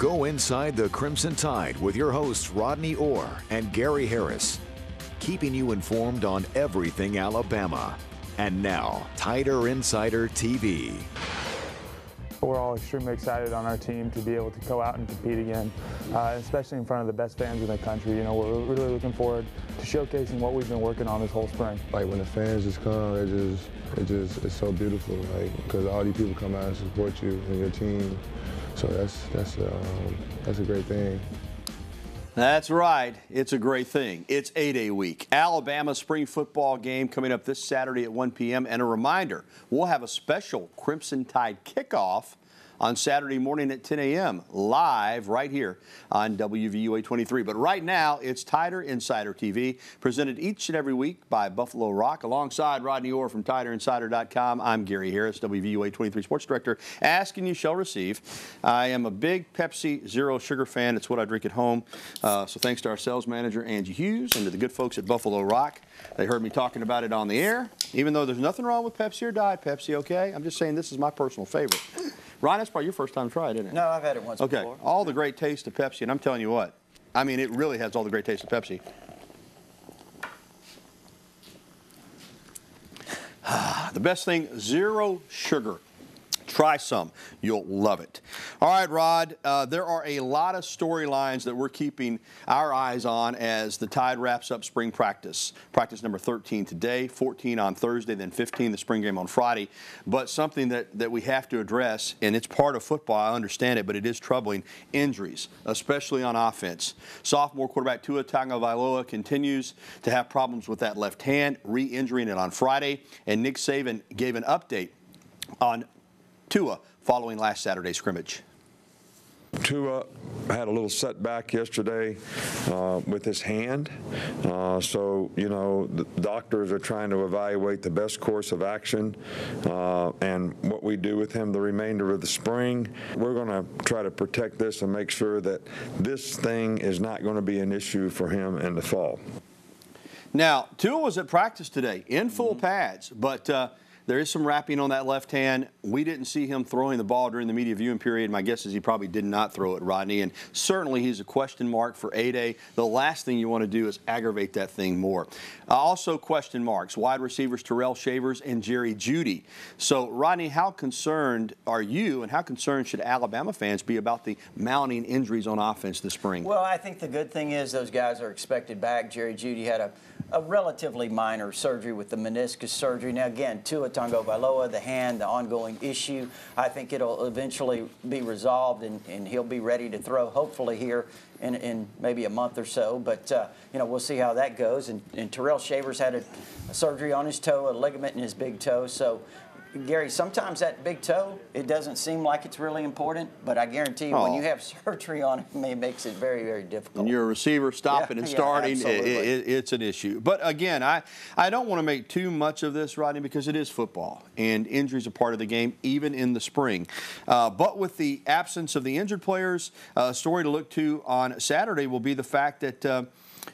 Go inside the Crimson Tide with your hosts Rodney Orr and Gary Harris, keeping you informed on everything Alabama. And now, Tider Insider TV. We're all extremely excited on our team to be able to go out and compete again, especially in front of the best fans in the country. You know, we're really looking forward to showcasing what we've been working on this whole spring. Like when the fans just come, it's so beautiful. Like because all these people come out and support you and your team, so that's a great thing. That's right. It's a great thing. It's 8A week. Alabama spring football game coming up this Saturday at 1 p.m. And a reminder, we'll have a special Crimson Tide kickoff on Saturday morning at 10 a.m. live right here on WVUA 23. But right now, it's Tider Insider TV, presented each and every week by Buffalo Rock. Alongside Rodney Orr from TiderInsider.com, I'm Gary Harris, WVUA 23 Sports Director. Asking you shall receive. I am a big Pepsi Zero Sugar fan. It's what I drink at home. So thanks to our sales manager, Angie Hughes, and to the good folks at Buffalo Rock. They heard me talking about it on the air, even though there's nothing wrong with Pepsi or Diet Pepsi, okay? I'm just saying this is my personal favorite. Ryan, that's probably your first time to try it, isn't it? No, I've had it once before. Okay, all the great taste of Pepsi, and I'm telling you what, I mean, it really has all the great taste of Pepsi. The best thing, zero sugar. Try some. You'll love it. All right, Rod, there are a lot of storylines that we're keeping our eyes on as the Tide wraps up spring practice. Practice number 13 today, 14 on Thursday, then 15 the spring game on Friday. But something that we have to address, and it's part of football, I understand it, but it is troubling, injuries, especially on offense. Sophomore quarterback Tua Tagovailoa continues to have problems with that left hand, re-injuring it on Friday, and Nick Saban gave an update on Tua following last Saturday's scrimmage. Tua had a little setback yesterday with his hand. So, you know, the doctors are trying to evaluate the best course of action and what we do with him the remainder of the spring. We're going to try to protect this and make sure that this thing is not going to be an issue for him in the fall. Now, Tua was at practice today in full pads, but there is some wrapping on that left hand. We didn't see him throwing the ball during the media viewing period. My guess is he probably did not throw it, Rodney. And certainly he's a question mark for 8A. The last thing you want to do is aggravate that thing more. Also question marks, wide receivers Terrell Shavers and Jerry Jeudy. So, Rodney, how concerned are you and how concerned should Alabama fans be about the mounting injuries on offense this spring? Well, I think the good thing is those guys are expected back. Jerry Jeudy had a relatively minor surgery with the meniscus surgery. Now, again, Tua Tagovailoa, the hand, the ongoing issue, I think it'll eventually be resolved and he'll be ready to throw, hopefully here in maybe a month or so. But, you know, we'll see how that goes. And Terrell Shavers had a surgery on his toe, a ligament in his big toe. So, Gary, sometimes that big toe, it doesn't seem like it's really important, but I guarantee you when you have surgery on it, it makes it very, very difficult. When you're a receiver stopping and starting, it's an issue. But again, I don't want to make too much of this, Rodney, because it is football, and injuries are part of the game, even in the spring. But with the absence of the injured players, a story to look to on Saturday will be the fact that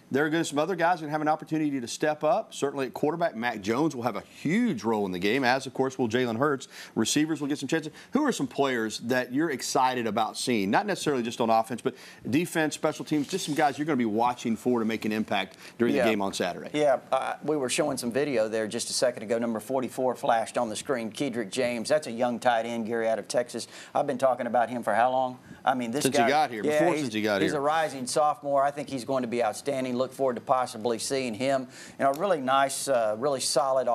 there are going to be some other guys that have an opportunity to step up. Certainly at quarterback, Mac Jones will have a huge role in the game, as, of course, will Jalen Hurts. Receivers will get some chances. Who are some players that you're excited about seeing? Not necessarily just on offense, but defense, special teams, just some guys you're going to be watching for to make an impact during the game on Saturday. Yeah, we were showing some video there just a second ago. Number 44 flashed on the screen, Kedrick James. That's a young tight end, Gary, out of Texas. I've been talking about him for how long? I mean, this guy. Since he got here, since he got here. He's a rising sophomore. I think he's going to be outstanding. Look forward to possibly seeing him. You know, really nice, really solid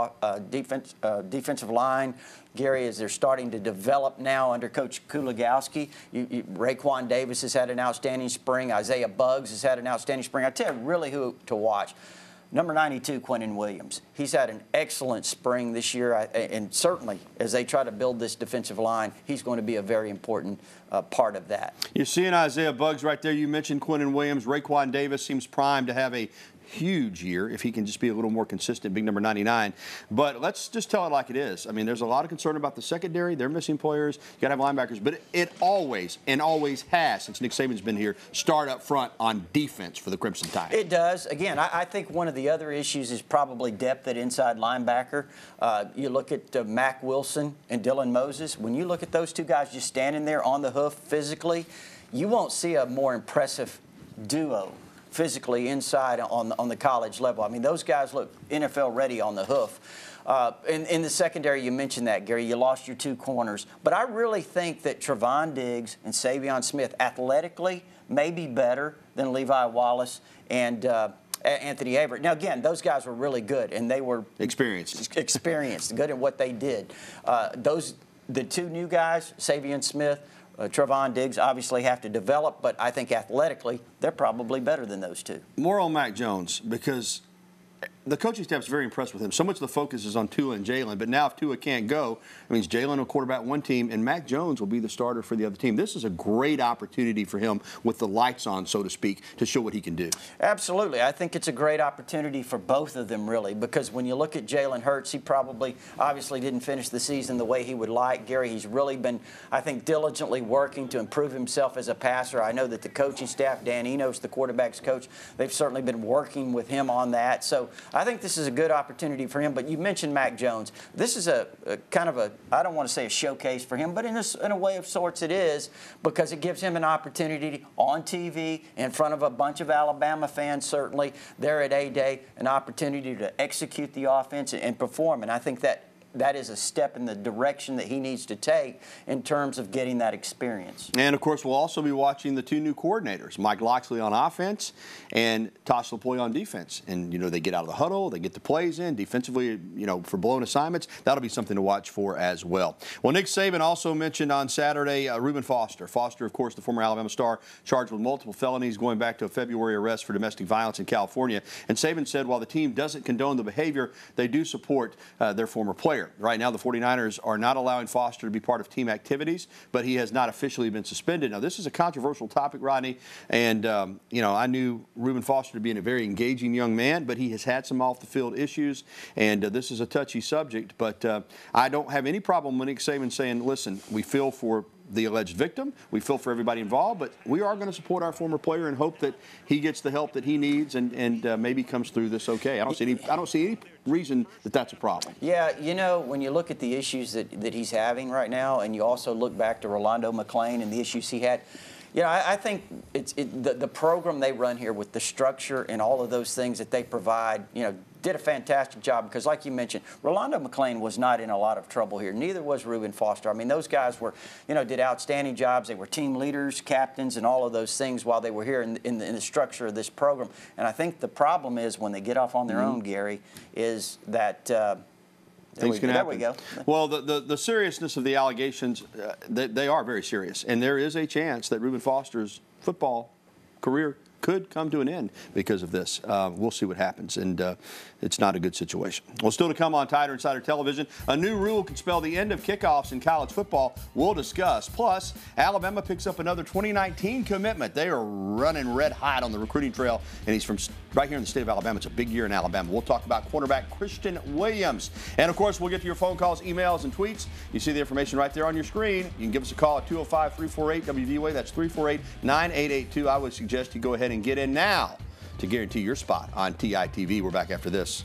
defensive line. Gary, as they're starting to develop now under Coach Kulagowski. Raekwon Davis has had an outstanding spring. Isaiah Buggs has had an outstanding spring. I tell you really who to watch. Number 92, Quinnen Williams. He's had an excellent spring this year, and certainly as they try to build this defensive line, he's going to be a very important part of that. You're seeing Isaiah Buggs right there. You mentioned Quinnen Williams. Raekwon Davis seems primed to have a huge year if he can just be a little more consistent, big number 99. But let's just tell it like it is. I mean, there's a lot of concern about the secondary. They're missing players. You got to have linebackers. But it always, and always has, since Nick Saban's been here, start up front on defense for the Crimson Tide. It does. Again, I think one of the other issues is probably depth at inside linebacker. You look at Mac Wilson and Dylan Moses. When you look at those two guys just standing there on the hoof physically, you won't see a more impressive duo physically inside on the college level. I mean, those guys look NFL ready on the hoof. In the secondary, you mentioned that, Gary. You lost your 2 corners. But I really think that Trevon Diggs and Savion Smith athletically may be better than Levi Wallace and Anthony Averett. Now, again, those guys were really good, and they were experienced, good at what they did. The 2 new guys, Savion Smith, Trevon Diggs, obviously have to develop, but I think athletically they're probably better than those 2. More on Mac Jones, because the coaching staff is very impressed with him. So much of the focus is on Tua and Jalen, but now if Tua can't go, it means Jalen will quarterback one team, and Mac Jones will be the starter for the other team. This is a great opportunity for him with the lights on, so to speak, to show what he can do. Absolutely. I think it's a great opportunity for both of them, really, because when you look at Jalen Hurts, he probably obviously didn't finish the season the way he would like. Gary, he's really been, I think, diligently working to improve himself as a passer. I know that the coaching staff, Dan Enos, the quarterback's coach, they've certainly been working with him on that. So I think this is a good opportunity for him. But you mentioned Mac Jones. This is a kind of a, I don't want to say a showcase for him, but in a way of sorts it is, because it gives him an opportunity on TV in front of a bunch of Alabama fans, certainly. There at A-Day, an opportunity to execute the offense and perform. And I think that is a step in the direction that he needs to take in terms of getting that experience. And, of course, we'll also be watching the 2 new coordinators, Mike Locksley on offense and Tosh LaPoy on defense. And, you know, they get out of the huddle, they get the plays in defensively, you know, for blown assignments. That'll be something to watch for as well. Well, Nick Saban also mentioned on Saturday Ruben Foster. Foster, of course, the former Alabama star, charged with multiple felonies going back to a February arrest for domestic violence in California. And Saban said while the team doesn't condone the behavior, they do support their former player. Right now, the 49ers are not allowing Foster to be part of team activities, but he has not officially been suspended. Now, this is a controversial topic, Rodney, and, you know, I knew Ruben Foster to be a very engaging young man, but he has had some off-the-field issues, and this is a touchy subject, but I don't have any problem with Nick Saban saying, listen, we feel for the alleged victim. We feel for everybody involved, but we are going to support our former player and hope that he gets the help that he needs and maybe comes through this okay. I don't see any reason that that's a problem. Yeah, you know, when you look at the issues that he's having right now, and you also look back to Rolando McClain and the issues he had, you know, I think the program they run here with the structure and all of those things that they provide, you know, did a fantastic job because, like you mentioned, Rolando McClain was not in a lot of trouble here. Neither was Ruben Foster. I mean, those guys were, you know, did outstanding jobs. They were team leaders, captains, and all of those things while they were here in the structure of this program. And I think the problem is when they get off on their own, Gary, is that things can happen. There we go. Well, the seriousness of the allegations, they are very serious. And there is a chance that Ruben Foster's football career could come to an end because of this. We'll see what happens, and it's not a good situation. Well, still to come on Tider Insider Television, a new rule could spell the end of kickoffs in college football. We'll discuss. Plus, Alabama picks up another 2019 commitment. They are running red hot on the recruiting trail, and he's from right here in the state of Alabama. It's a big year in Alabama. We'll talk about cornerback Christian Williams. And, of course, we'll get to your phone calls, emails, and tweets. You see the information right there on your screen. You can give us a call at 205-348-WVUA. That's 348-9882. I would suggest you go ahead and get in now to guarantee your spot on TITV. We're back after this.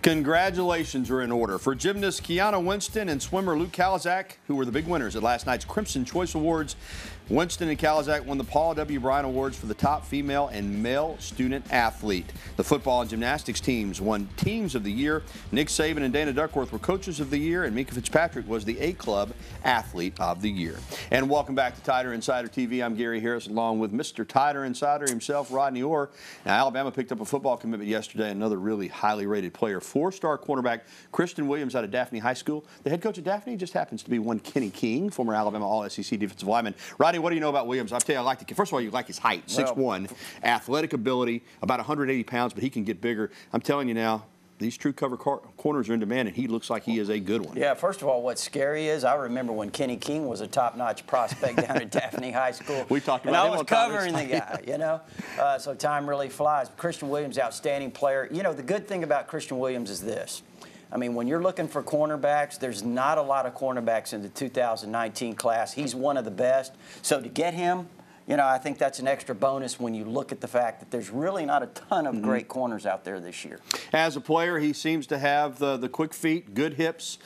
Congratulations are in order for gymnast Kiana Winston and swimmer Luke Kalizak, who were the big winners at last night's Crimson Choice Awards. Winston and Kalizak won the Paul W. Bryan Awards for the top female and male student athlete. The football and gymnastics teams won Teams of the Year. Nick Saban and Dana Duckworth were Coaches of the Year, and Mika Fitzpatrick was the A-Club Athlete of the Year. And welcome back to Tider Insider TV. I'm Gary Harris, along with Mr. Tider Insider himself, Rodney Orr. Now, Alabama picked up a football commitment yesterday, another really highly rated player, 4-star cornerback Christian Williams out of Daphne High School. The head coach of Daphne just happens to be one Kenny King, former Alabama All-SEC defensive lineman. Rodney, what do you know about Williams? I'll tell you, I like the kid. First of all, you like his height, 6'1", athletic ability, about 180 pounds, but he can get bigger. I'm telling you now, these true cover corners are in demand, and he looks like he is a good one. Yeah, first of all, what's scary is I remember when Kenny King was a top-notch prospect down at Daphne High School. We talked about him. And I was covering the guy, you know. So time really flies. Christian Williams, outstanding player. You know, the good thing about Christian Williams is this. I mean, when you're looking for cornerbacks, there's not a lot of cornerbacks in the 2019 class. He's one of the best. So to get him, you know, I think that's an extra bonus when you look at the fact that there's really not a ton of great corners out there this year. As a player, he seems to have the quick feet, good hips,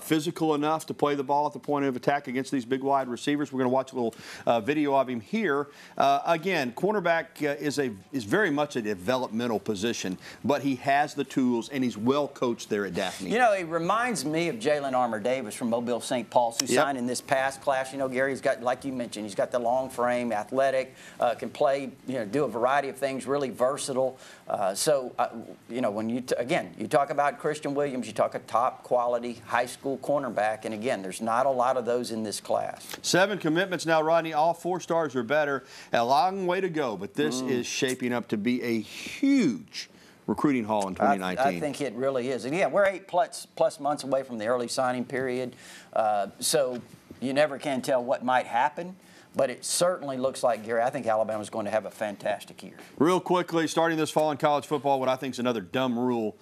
physical enough to play the ball at the point of attack against these big wide receivers. We're going to watch a little video of him here. Again, cornerback is very much a developmental position, but he has the tools and he's well coached there at Daphne. You know, he reminds me of Jalen Armour-Davis from Mobile St. Paul's, who signed in this past class. You know, Gary's got, like you mentioned, he's got the long frame, athletic, can play, you know, do a variety of things, really versatile. You know, when you talk about Christian Williams, you talk a top quality high school cornerback, and again, there's not a lot of those in this class. 7 commitments now, Rodney. All 4 stars or better. A long way to go, but this is shaping up to be a huge recruiting haul in 2019. I think it really is. And yeah, we're 8 plus months away from the early signing period, so you never can tell what might happen. But it certainly looks like, Gary, I think Alabama's going to have a fantastic year. Real quickly, starting this fall in college football, what I think is another dumb rule,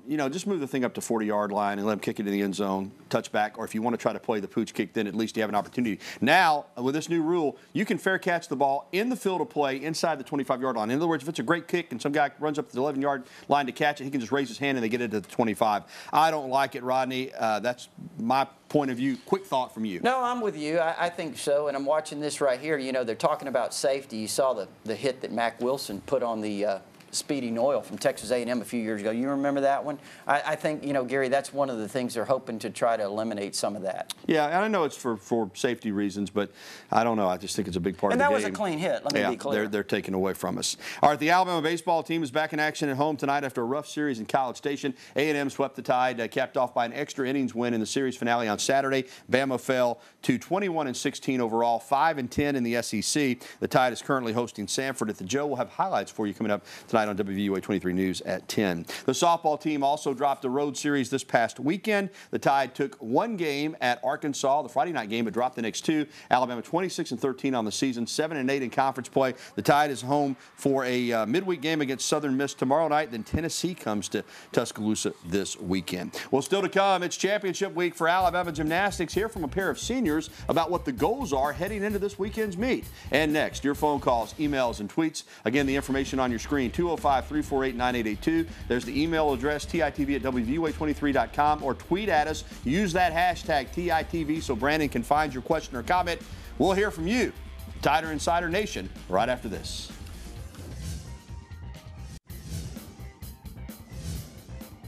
you know, just move the thing up to 40-yard line and let them kick it in the end zone, touchback, or if you want to try to play the pooch kick, then at least you have an opportunity. Now, with this new rule, you can fair catch the ball in the field of play inside the 25-yard line. In other words, if it's a great kick and some guy runs up to the 11-yard line to catch it, he can just raise his hand and they get it to the 25. I don't like it, Rodney. That's my point of view. Quick thought from you. No, I'm with you. I think so, and I'm watching this right here. You know, they're talking about safety. You saw the hit that Mack Wilson put on the Speedy Noyle from Texas A&M a few years ago. You remember that one? I think, you know, Gary, that's one of the things they're hoping to try to eliminate some of that. Yeah, and I know it's for safety reasons, but I don't know. I just think it's a big part of the game. And that was a clean hit, let me be clear. They're taking away from us. All right, the Alabama baseball team is back in action at home tonight after a rough series in College Station. A&M swept the Tide, capped off by an extra innings win in the series finale on Saturday. Bama fell to 21-16 overall, 5-10 in the SEC. The Tide is currently hosting Samford at the Joe. We'll have highlights for you coming up tonight on WVUA 23 News at 10. The softball team also dropped a road series this past weekend. The Tide took 1 game at Arkansas, the Friday night game, but dropped the next 2. Alabama 26-13 on the season, 7-8 in conference play. The Tide is home for a midweek game against Southern Miss tomorrow night. Then Tennessee comes to Tuscaloosa this weekend. Well, still to come, it's championship week for Alabama Gymnastics. Hear from a pair of seniors about what the goals are heading into this weekend's meet. And next, your phone calls, emails, and tweets. Again, the information on your screen, 205-348-9882. There's the email address, TITV@WVUA23.com, or tweet at us. Use that hashtag TITV so Brandon can find your question or comment. We'll hear from you, Tider Insider Nation, right after this.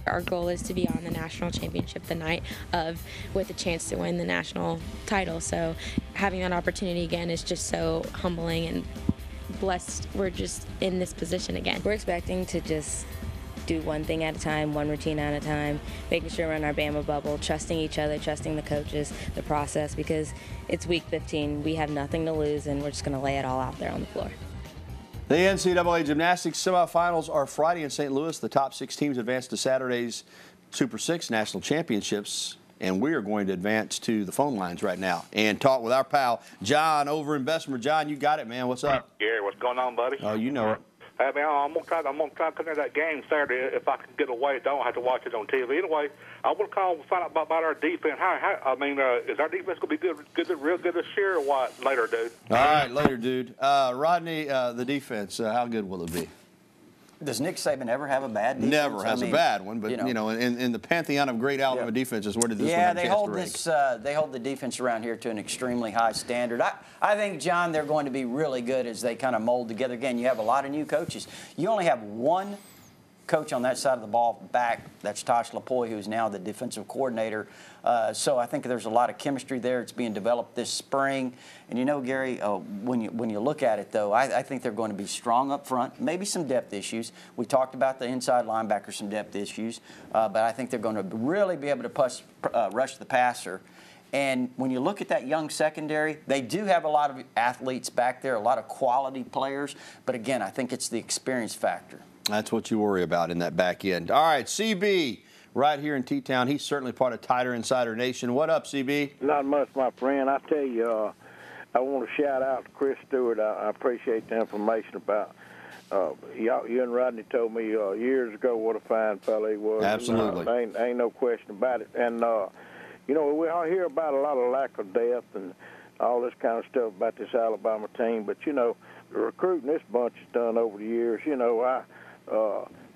Our goal is to be on the national championship the night of with a chance to win the national title. So having that opportunity again is just so humbling and blessed. We're just in this position again. We're expecting to just do one thing at a time, one routine at a time, making sure we're in our Bama bubble, trusting each other, trusting the coaches, the process, because it's week 15. We have nothing to lose, and we're just going to lay it all out there on the floor. The NCAA Gymnastics semifinals are Friday in St. Louis. The top 6 teams advance to Saturday's Super 6 National Championships. And we are going to advance to the phone lines right now and talk with our pal, John, over in Bessemer. John, you got it, man. What's up? Gary, what's going on, buddy? Oh, you know it. Hey, man, I'm gonna try to come to that game Saturday if I can get away. Don't have to watch it on TV. Anyway, I want to call and find out about our defense. Is our defense gonna be real good this year, or what? Later, dude. All right, later, dude. Rodney, the defense, how good will it be? Does Nick Saban ever have a bad defense? Never has a bad one, but you know, in the pantheon of great Alabama defenses, where did this one have a chance to rank? They hold the defense around here to an extremely high standard. I think, John, they're going to be really good as they kind of mold together. Again, you have a lot of new coaches. You only have one coach on that side of the ball back. That's Tosh Lapoy, who's now the defensive coordinator. So I think there's a lot of chemistry there. It's being developed this spring. And you know, Gary, when you look at it, though, I think they're going to be strong up front, maybe some depth issues. We talked about the inside linebacker, some depth issues. But I think they're going to really be able to rush the passer. And when you look at that young secondary, they do have a lot of athletes back there, a lot of quality players. But again, I think it's the experience factor. That's what you worry about in that back end. All right, CB, right here in T-Town. He's certainly part of Tider Insider Nation. What up, CB? Not much, my friend. I tell you, I want to shout out to Chris Stewart. I appreciate the information about you and Rodney told me years ago what a fine fella he was. Absolutely. Ain't no question about it. And, you know, we all hear about a lot of lack of depth and all this kind of stuff about this Alabama team. But, you know, the recruiting this bunch has done over the years, you know,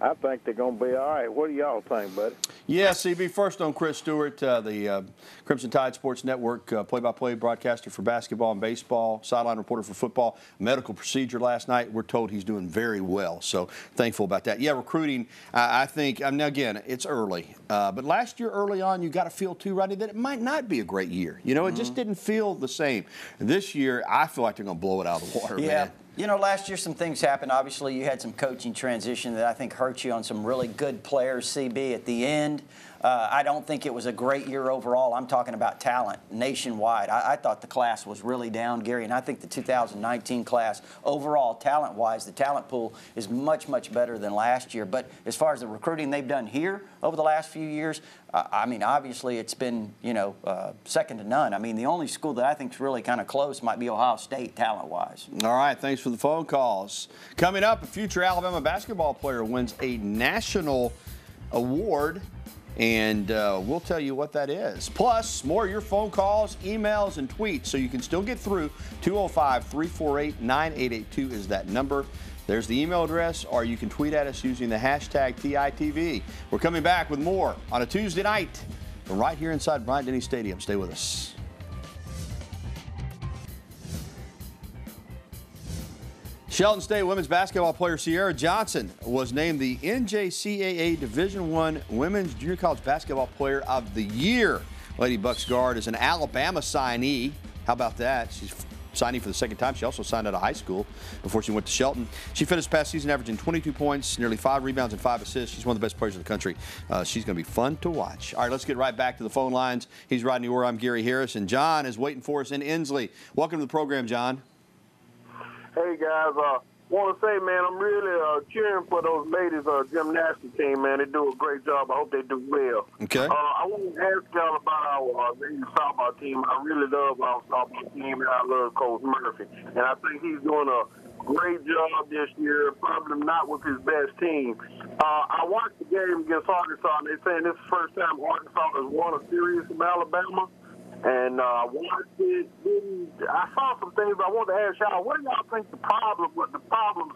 I think they're going to be all right. What do y'all think, buddy? Yeah, CB, first on Chris Stewart, the Crimson Tide Sports Network play-by-play broadcaster for basketball and baseball, sideline reporter for football, medical procedure last night. We're told he's doing very well, so thankful about that. Yeah, recruiting, I think, now again, it's early. But last year, early on, you got to feel too, Rodney, that it might not be a great year. You know, it just didn't feel the same. This year, I feel like they're going to blow it out of the water, man. You know, last year some things happened. Obviously, you had some coaching transition that I think hurt you on some really good players, CB, at the end. I don't think it was a great year overall. I'm talking about talent nationwide. I thought the class was really down, Gary, and I think the 2019 class overall, talent-wise, the talent pool is much, much better than last year. But as far as the recruiting they've done here over the last few years, I mean, obviously it's been, you know, second to none. I mean, the only school that I think is really kind of close might be Ohio State, talent-wise. All right, thanks for the phone calls. Coming up, a future Alabama basketball player wins a national award, and we'll tell you what that is. Plus, more of your phone calls, emails, and tweets, so you can still get through. 205-348-9882 is that number. There's the email address, or you can tweet at us using the hashtag TITV. We're coming back with more on a Tuesday night from right here inside Bryant-Denny Stadium. Stay with us. Shelton State women's basketball player Sierra Johnson was named the NJCAA Division I Women's Junior College Basketball Player of the Year. Lady Bucks guard is an Alabama signee. How about that? She's signing for the second time. She also signed out of high school before she went to Shelton. She finished past season averaging 22 points, nearly 5 rebounds and 5 assists. She's one of the best players in the country. She's going to be fun to watch. All right, let's get right back to the phone lines. He's Rodney Orr. I'm Gary Harris, and John is waiting for us in Inslee. Welcome to the program, John. Hey, guys. Want to say, man, I'm really cheering for those ladies' gymnastics team, man. They do a great job. I hope they do well. Okay. I want to ask y'all about our ladies softball team. I really love our softball team, and I love Coach Murphy. And I think he's doing a great job this year, probably not with his best team. I watched the game against Arkansas, and they're saying this is the first time Arkansas has won a series from Alabama. And I watched it. I saw some things. I wanted to ask y'all, what do y'all think the problems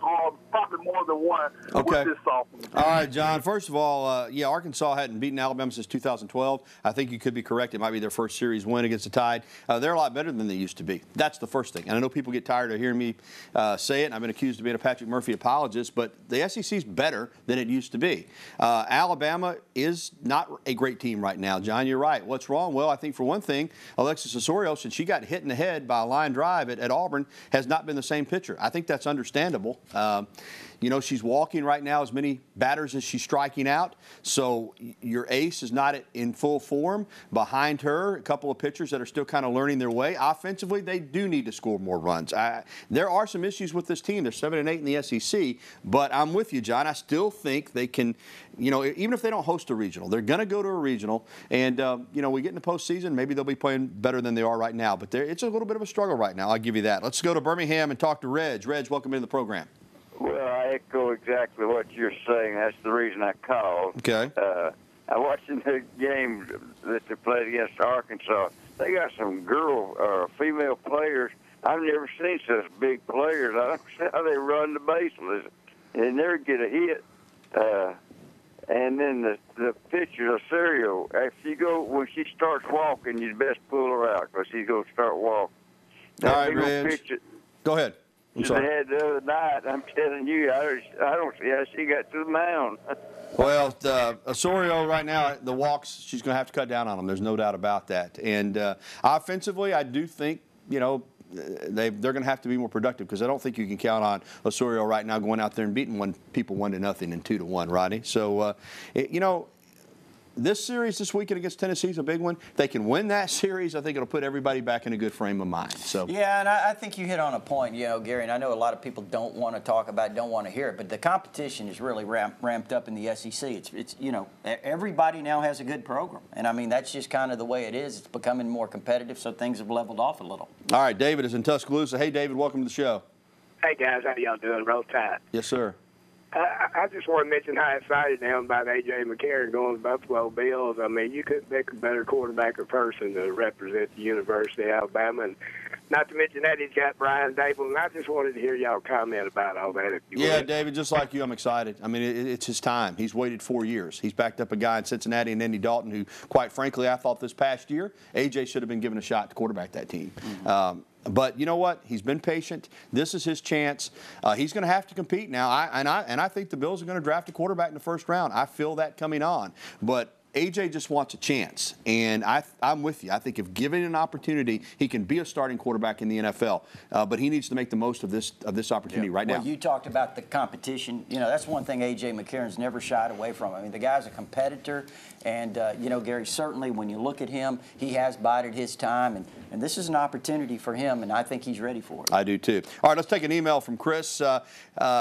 are? Probably more than one. Okay. With this sophomore. All right, John. First of all, yeah, Arkansas hadn't beaten Alabama since 2012. I think you could be correct. It might be their first series win against the Tide. They're a lot better than they used to be. That's the first thing. And I know people get tired of hearing me say it. And I've been accused of being a Patrick Murphy apologist, but the SEC's better than it used to be. Alabama is not a great team right now, John. You're right. What's wrong? Well, I think for one thing, Alexis Osorio, since she got hit in the head by a line drive at Auburn, has not been the same pitcher. I think that's understandable. You know, she's walking right now as many batters as she's striking out. So your ace is not in full form. Behind her, a couple of pitchers that are still kind of learning their way. Offensively, they do need to score more runs. There are some issues with this team. They're 7-8 in the SEC. But I'm with you, John. I still think they can, you know, even if they don't host a regional, they're going to go to a regional. And, you know, we get in the postseason, maybe they'll be playing better than they are right now. But it's a little bit of a struggle right now. I'll give you that. Let's go to Birmingham and talk to Reg. Reg, welcome into the program. Well, I echo exactly what you're saying. That's the reason I called. Okay. I watched the game that they played against Arkansas. They got some female players. I've never seen such big players. I don't see how they run the bases. They never get a hit. And then the pitcher, Osorio, when she starts walking, you best pull her out because she's going to start walking. All right, Reg. Go ahead. They had the other night. I'm telling you, I don't see how she got to the mound. Well, Osorio right now, the walks, she's going to have to cut down on them. There's no doubt about that. And offensively, I do think, you know, they're going to have to be more productive because I don't think you can count on Osorio right now going out there and beating people 1-0 and 2-1, Rodney. So, you know, this series this weekend against Tennessee is a big one. If they can win that series, I think it'll put everybody back in a good frame of mind. So yeah, and I think you hit on a point, you know, Gary, and I know a lot of people don't want to talk about it, don't want to hear it, but the competition is really ramped up in the SEC. It's you know, everybody now has a good program, and I mean, that's just kind of the way it is. It's becoming more competitive, so things have leveled off a little. All right, David is in Tuscaloosa. Hey, David, welcome to the show. Hey, guys, how y'all doing? Roll Tide. Yes, sir. I just want to mention how excited I am about A.J. McCarron going to Buffalo Bills. I mean, you couldn't pick a better quarterback or person to represent the University of Alabama. And Not to mention that he's got Brian Dable, and I just wanted to hear y'all comment about all that. If you would. David, just like you, I'm excited. I mean, it's his time. He's waited 4 years. He's backed up a guy in Cincinnati and Andy Dalton who, quite frankly, I thought this past year, A.J. should have been given a shot to quarterback that team. But you know what? He's been patient. This is his chance. He's going to have to compete now. I think the Bills are going to draft a quarterback in the first round. I feel that coming on. But A.J. just wants a chance, and I'm with you. I think if given an opportunity, he can be a starting quarterback in the NFL. But he needs to make the most of this opportunity right now. Well, you talked about the competition. You know, that's one thing A.J. McCarron's never shied away from. I mean, the guy's a competitor, and you know, Gary, certainly when you look at him, he has bided his time, and this is an opportunity for him, and I think he's ready for it. I do too. All right, let's take an email from Chris.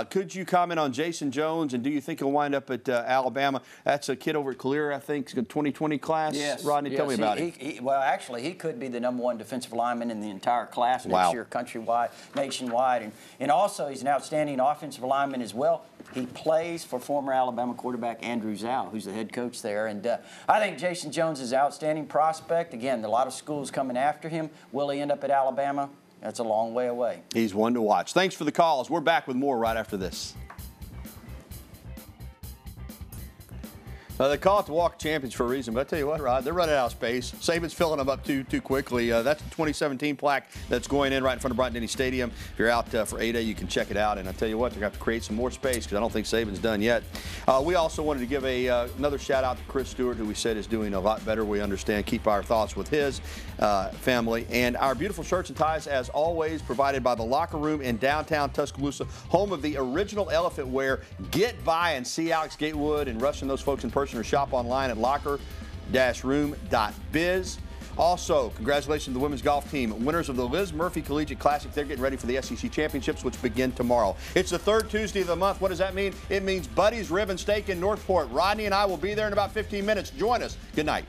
Could you comment on Jason Jones, and do you think he'll wind up at Alabama? That's a kid over at Calera, I think. He's got a 2020 class. Yes. Rodney, tell me about it. Well, actually, he could be the #1 defensive lineman in the entire class next year, countrywide, nationwide. And also, he's an outstanding offensive lineman as well. He plays for former Alabama quarterback Andrew Zhao, who's the head coach there. And I think Jason Jones is an outstanding prospect. Again, a lot of schools coming after him. Will he end up at Alabama? That's a long way away. He's one to watch. Thanks for the calls. We're back with more right after this. They call it the Walk of Champions for a reason, but I tell you what, Rod, they're running out of space. Saban's filling them up too quickly. That's the 2017 plaque that's going in right in front of Bryant-Denny Stadium. If you're out for A-Day, you can check it out. And I tell you what, they're going to have to create some more space because I don't think Saban's done yet. We also wanted to give another shout-out to Chris Stewart, who we said is doing a lot better. We understand. Keep our thoughts with his family. And our beautiful shirts and ties, as always, provided by the Locker Room in downtown Tuscaloosa, home of the original elephant wear. Get by and see Alex Gatewood and Rush and those folks in person, or shop online at locker-room.biz. Also, congratulations to the women's golf team, winners of the Liz Murphy Collegiate Classic. They're getting ready for the SEC Championships, which begin tomorrow. It's the third Tuesday of the month. What does that mean? It means Buddy's Rib and Steak in Northport. Rodney and I will be there in about 15 minutes. Join us. Good night.